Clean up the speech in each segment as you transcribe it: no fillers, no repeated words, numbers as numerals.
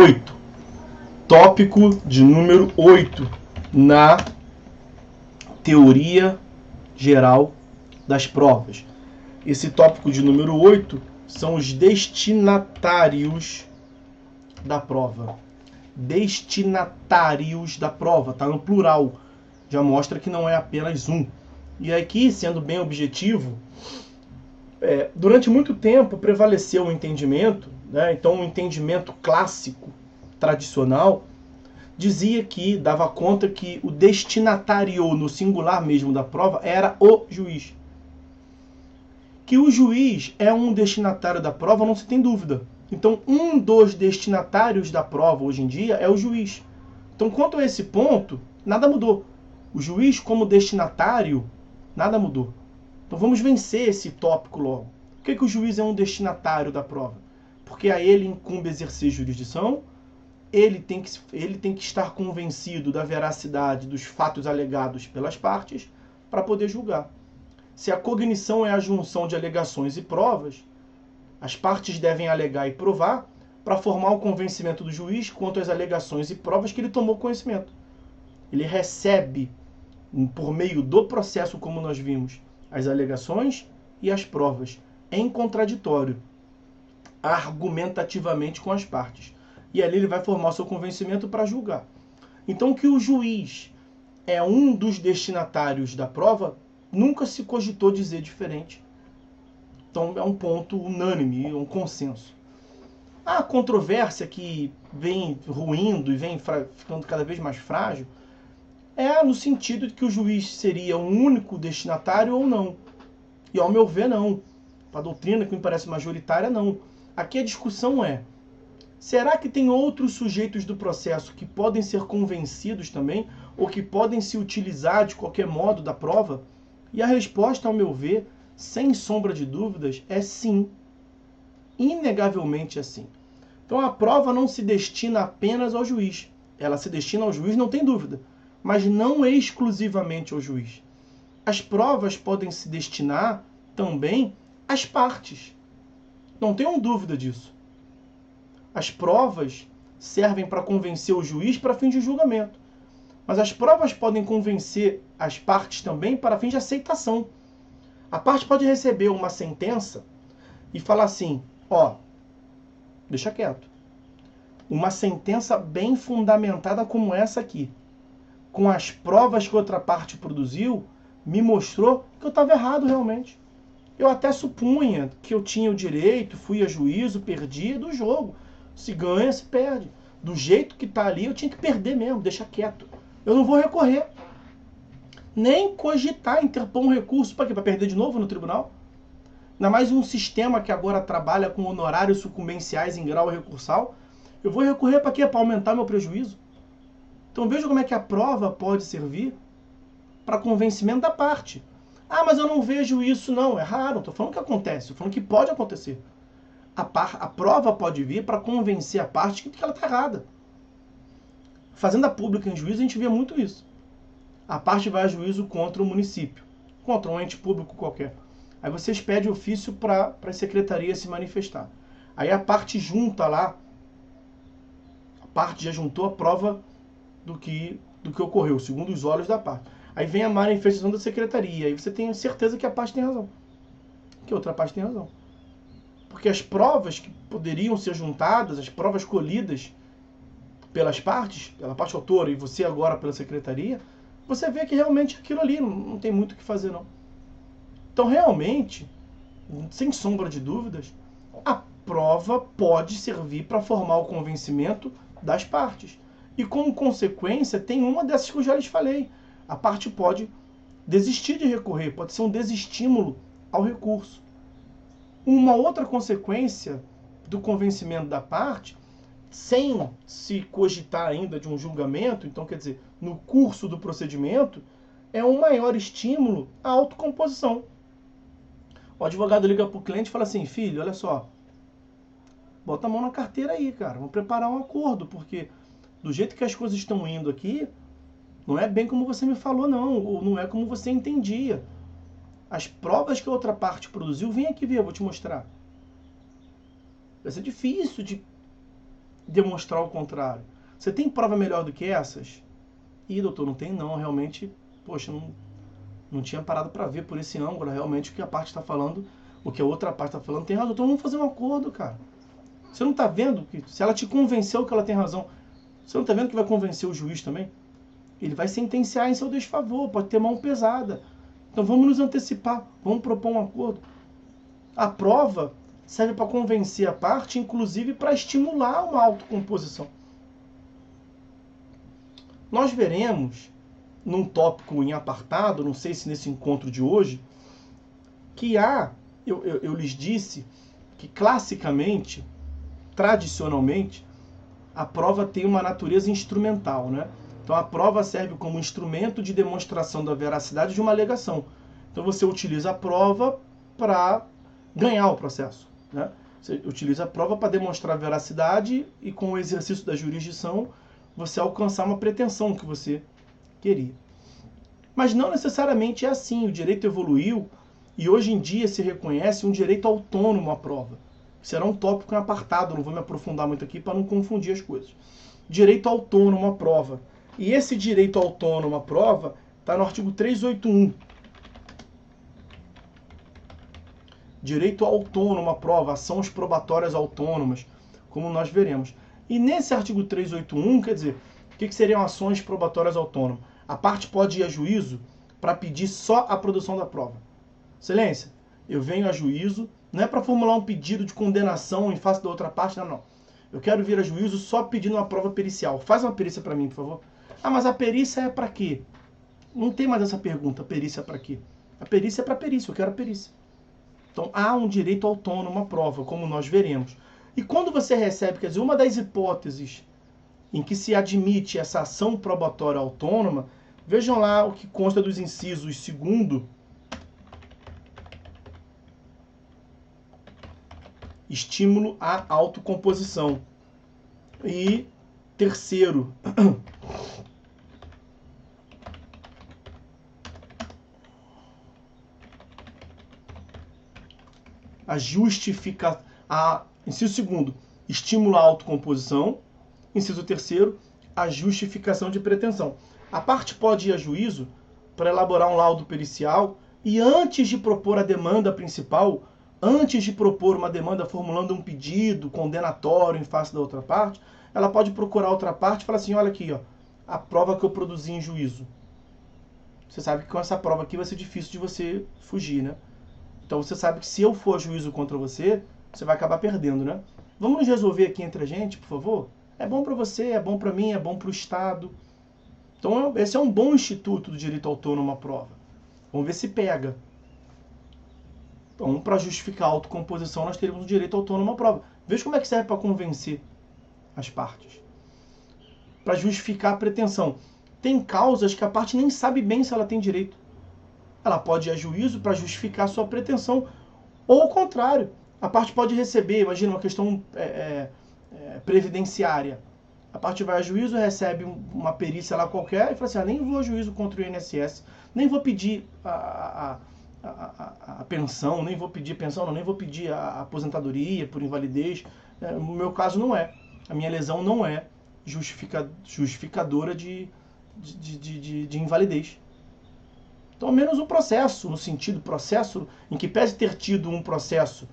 8. Tópico de número 8 na teoria geral das provas. Esse tópico de número 8 são os destinatários da prova. Destinatários da prova, tá no plural. Já mostra que não é apenas um. E aqui, sendo bem objetivo, durante muito tempo prevaleceu o entendimento, né? Então o entendimento clássico, tradicional, dizia que, dava conta que o destinatário, no singular mesmo da prova, era o juiz. Que o juiz é um destinatário da prova, não se tem dúvida. Então, um dos destinatários da prova hoje em dia é o juiz. Então, quanto a esse ponto, nada mudou. O juiz como destinatário, nada mudou. Então, vamos vencer esse tópico logo. Por que o juiz é um destinatário da prova? Porque a ele incumbe exercer jurisdição, ele tem que estar convencido da veracidade dos fatos alegados pelas partes para poder julgar. Se a cognição é a junção de alegações e provas, as partes devem alegar e provar para formar o convencimento do juiz quanto às alegações e provas que ele tomou conhecimento. Ele recebe, por meio do processo, como nós vimos, as alegações e as provas, em contraditório, argumentativamente com as partes. E ali ele vai formar o seu convencimento para julgar. Então, que o juiz é um dos destinatários da prova, nunca se cogitou dizer diferente. Então, é um ponto unânime, um consenso. A controvérsia que vem ruindo e vem ficando cada vez mais frágil é no sentido de que o juiz seria um único destinatário ou não. E, ao meu ver, não. Para a doutrina, que me parece majoritária, não. Aqui a discussão é: será que tem outros sujeitos do processo que podem ser convencidos também, ou que podem se utilizar de qualquer modo da prova? E a resposta, ao meu ver, sem sombra de dúvidas, é sim. Inegavelmente é sim. Então a prova não se destina apenas ao juiz. Ela se destina ao juiz, não tem dúvida, mas não exclusivamente ao juiz. As provas podem se destinar também às partes. Não tenham dúvida disso. As provas servem para convencer o juiz para fim de julgamento. Mas as provas podem convencer as partes também para fim de aceitação. A parte pode receber uma sentença e falar assim: ó, deixa quieto. Uma sentença bem fundamentada como essa aqui, com as provas que outra parte produziu, me mostrou que eu estava errado realmente. Eu até supunha que eu tinha o direito, fui a juízo, perdi do jogo. Se ganha, se perde. Do jeito que está ali, eu tinha que perder mesmo, deixa quieto. Eu não vou recorrer. Nem cogitar interpor um recurso para quê? Para perder de novo no tribunal? Ainda mais um sistema que agora trabalha com honorários sucumbenciais em grau recursal. Eu vou recorrer para quê? Para aumentar meu prejuízo? Então veja como é que a prova pode servir para convencimento da parte. Ah, mas eu não vejo isso, não. É raro, não estou falando que acontece, estou falando que pode acontecer. A prova pode vir para convencer a parte que ela está errada. Fazenda pública em juízo, a gente vê muito isso. A parte vai a juízo contra o município, contra um ente público qualquer. Aí vocês pedem ofício para a secretaria se manifestar. Aí a parte junta lá, a parte já juntou a prova do que ocorreu, segundo os olhos da parte. Aí vem a manifestação da secretaria, aí você tem certeza que a parte tem razão, que a outra parte tem razão. Porque as provas que poderiam ser juntadas, as provas colhidas pelas partes, pela parte autora e você agora pela secretaria, você vê que realmente aquilo ali não tem muito o que fazer, não. Então, realmente, sem sombra de dúvidas, a prova pode servir para formar o convencimento das partes. E, como consequência, tem uma dessas que eu já lhes falei. A parte pode desistir de recorrer, pode ser um desestímulo ao recurso. Uma outra consequência do convencimento da parte, sem se cogitar ainda de um julgamento, então quer dizer, no curso do procedimento, é um maior estímulo à autocomposição. O advogado liga para o cliente e fala assim: filho, olha só, bota a mão na carteira aí, cara, vamos preparar um acordo, porque do jeito que as coisas estão indo aqui, não é bem como você me falou, não, ou não é como você entendia. As provas que a outra parte produziu, vem aqui ver, eu vou te mostrar. Vai ser difícil de demonstrar o contrário. Você tem prova melhor do que essas? Ih, doutor, não tem não, realmente, poxa, não tinha parado para ver por esse ângulo, realmente o que a parte está falando, o que a outra parte está falando tem razão. Então vamos fazer um acordo, cara. Você não está vendo que se ela te convenceu que ela tem razão, você não está vendo que vai convencer o juiz também? Ele vai sentenciar em seu desfavor, pode ter mão pesada. Então vamos nos antecipar, vamos propor um acordo. A prova serve para convencer a parte, inclusive para estimular uma autocomposição. Nós veremos, num tópico em apartado, não sei se nesse encontro de hoje, que eu lhes disse que classicamente, tradicionalmente, a prova tem uma natureza instrumental, né? Então a prova serve como instrumento de demonstração da veracidade de uma alegação. Então você utiliza a prova para ganhar o processo, né? Você utiliza a prova para demonstrar a veracidade e com o exercício da jurisdição você alcançar uma pretensão que você queria. Mas não necessariamente é assim. O direito evoluiu e hoje em dia se reconhece um direito autônomo à prova. Será um tópico em apartado, não vou me aprofundar muito aqui para não confundir as coisas. Direito autônomo à prova. E esse direito autônomo à prova está no artigo 381. Direito autônomo à prova, ações probatórias autônomas, como nós veremos. E nesse artigo 381, quer dizer, o que seriam ações probatórias autônomas? A parte pode ir a juízo para pedir só a produção da prova. Excelência, eu venho a juízo, não é para formular um pedido de condenação em face da outra parte, não. Eu quero vir a juízo só pedindo uma prova pericial. Faz uma perícia para mim, por favor. Ah, mas a perícia é para quê? Não tem mais essa pergunta, a perícia é para quê? A perícia é para perícia, eu quero a perícia. Então há um direito autônomo à prova, como nós veremos. E quando você recebe, quer dizer, uma das hipóteses em que se admite essa ação probatória autônoma, vejam lá o que consta dos incisos 2º, estímulo à autocomposição, e 3º, inciso 2º, estímulo à autocomposição. Inciso 3º, a justificação de pretensão. A parte pode ir a juízo para elaborar um laudo pericial e antes de propor a demanda principal, antes de propor uma demanda formulando um pedido condenatório em face da outra parte, ela pode procurar a outra parte e falar assim, olha aqui, ó, a prova que eu produzi em juízo. Você sabe que com essa prova aqui vai ser difícil de você fugir, né? Então você sabe que se eu for a juízo contra você, você vai acabar perdendo, né? Vamos resolver aqui entre a gente, por favor? É bom para você, é bom para mim, é bom para o Estado. Então esse é um bom instituto do direito autônomo à prova. Vamos ver se pega. Então, para justificar a autocomposição, nós teremos o direito autônomo à prova. Veja como é que serve para convencer as partes. Para justificar a pretensão. Tem causas que a parte nem sabe bem se ela tem direito. Ela pode ir a juízo para justificar a sua pretensão. Ou ao contrário, a parte pode receber, imagina uma questão previdenciária. A parte vai a juízo, recebe uma perícia lá qualquer e fala assim, nem vou a juízo contra o INSS, nem vou pedir a pensão, nem vou pedir pensão, não, nem vou pedir a aposentadoria por invalidez. No meu caso não é. A minha lesão não é justificadora de invalidez. Então, menos um processo, no sentido processo, em que pese ter tido um processo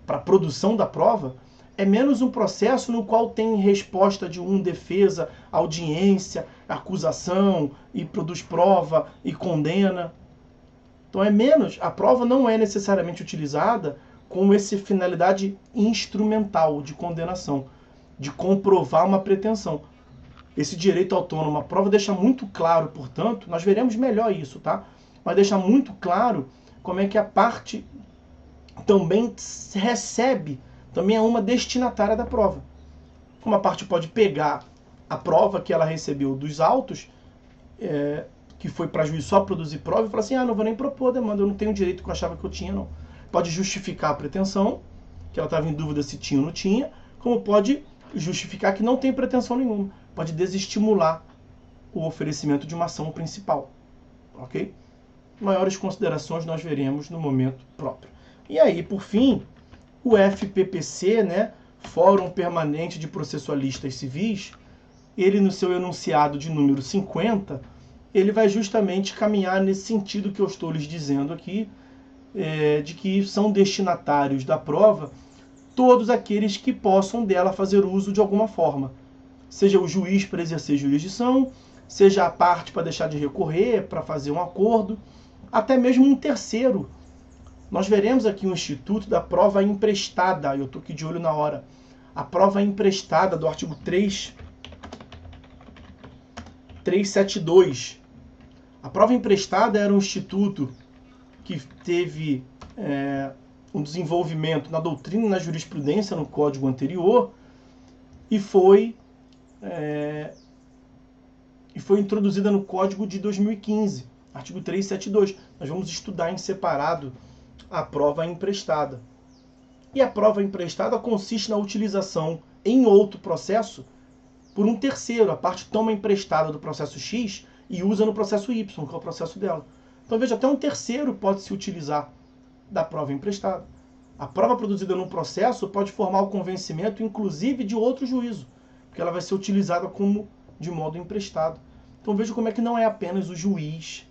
para a produção da prova, é menos um processo no qual tem resposta de defesa, audiência, acusação, e produz prova, e condena. Então é menos, a prova não é necessariamente utilizada com essa finalidade instrumental de condenação, de comprovar uma pretensão. Esse direito autônomo à prova deixa muito claro, portanto, nós veremos melhor isso, tá? Mas deixa muito claro como é que a parte também recebe, também é uma destinatária da prova. Como a parte pode pegar a prova que ela recebeu dos autos, que foi para juiz só produzir prova, e falar assim, não vou nem propor a demanda, eu não tenho o direito que eu achava que eu tinha, não. Pode justificar a pretensão, que ela estava em dúvida se tinha ou não tinha, como pode justificar que não tem pretensão nenhuma. Pode desestimular o oferecimento de uma ação principal. Ok? Maiores considerações nós veremos no momento próprio. E aí, por fim, o FPPC, né, Fórum Permanente de Processualistas Civis, ele no seu enunciado de número 50, ele vai justamente caminhar nesse sentido que eu estou lhes dizendo aqui, de que são destinatários da prova todos aqueles que possam dela fazer uso de alguma forma. Seja o juiz para exercer jurisdição, seja a parte para deixar de recorrer, para fazer um acordo, até mesmo um terceiro. Nós veremos aqui um instituto da prova emprestada, eu estou aqui de olho na hora. A prova emprestada do artigo 372. A prova emprestada era um instituto que teve um desenvolvimento na doutrina e na jurisprudência no código anterior e foi introduzida no código de 2015, artigo 372. Nós vamos estudar em separado a prova emprestada. E a prova emprestada consiste na utilização em outro processo por um terceiro. A parte toma emprestada do processo X e usa no processo Y, que é o processo dela. Então veja, até um terceiro pode se utilizar da prova emprestada. A prova produzida num processo pode formar o convencimento, inclusive, de outro juízo, porque ela vai ser utilizada de modo emprestado. Então veja como é que não é apenas o juiz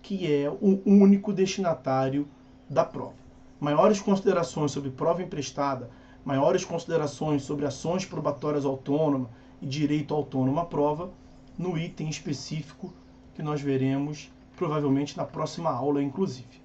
que é o único destinatário da prova. Maiores considerações sobre prova emprestada, maiores considerações sobre ações probatórias autônomas e direito autônomo à prova, no item específico que nós veremos provavelmente na próxima aula, inclusive.